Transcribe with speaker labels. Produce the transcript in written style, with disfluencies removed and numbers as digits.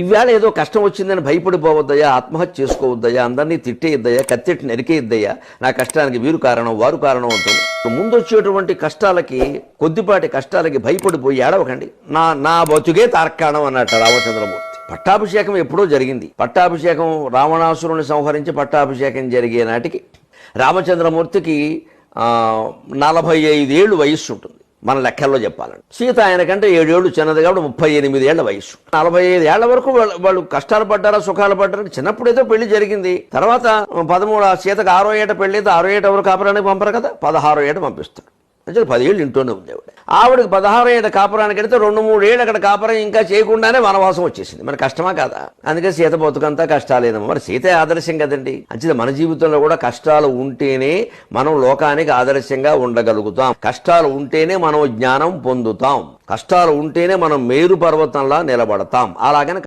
Speaker 1: ఈవేళ ఏదో కష్టం వచ్చిందని భయపడిపోవద్దయ్యా, ఆత్మహత్య చేసుకోవద్దయ్యా, అందరినీ తిట్టేయద్దయ్యా, కత్తెట్టి నరికేయద్దయ్యా, నా కష్టానికి వీరు కారణం వారు కారణం అవుతాం. ముందు వచ్చేటువంటి కష్టాలకి, కొద్దిపాటి కష్టాలకి భయపడిపోయి ఏడవకండి. నా బతుకే తార్కాణం అన్నట్టు రామచంద్రమూర్తి. పట్టాభిషేకం ఎప్పుడో జరిగింది. పట్టాభిషేకం రావణాసురుని సంహరించి పట్టాభిషేకం జరిగే నాటికి రామచంద్రమూర్తికి 45 ఏళ్ళు వయస్సు ఉంటుంది మన లెక్కల్లో చెప్పాలంటే. సీత ఆయనకంటే 7 ఏళ్ళు చిన్నది కాబట్టి 38 ఏళ్ల వయస్సు. 45 ఏళ్ల వరకు వాళ్ళు కష్టాలు పడ్డారా సుఖాలు పడ్డారా? చిన్నప్పుడు ఏదో పెళ్లి జరిగింది. తర్వాత 13 సీతకు 6వ ఏట పెళ్లి అయితే 6వ ఏట ఎవరు కాపురానికి పంపరు కదా, 16వ ఏట పంపిస్తాడు. అంటే 10 ఏళ్ళు ఇంట్లోనే ఉంది ఆవిడకి 16వ ఏట కాపురానికి వెళితే 2-3 ఏళ్ళు అక్కడ కాపురం ఇంకా చేయకుండానే వనవాసం వచ్చేసింది. మరి కష్టమా కాదా? అందుకే సీత బతుకంతా కష్టాలేదమ్మా. మరి సీతే ఆదర్శం కదండి. అంటే మన జీవితంలో కూడా కష్టాలు ఉంటేనే మనం లోకానికి ఆదర్శంగా ఉండగలుగుతాం. కష్టాలు ఉంటేనే మనం జ్ఞానం పొందుతాం. కష్టాలు ఉంటేనే మనం మేరు పర్వతంలా నిలబడతాం. అలాగని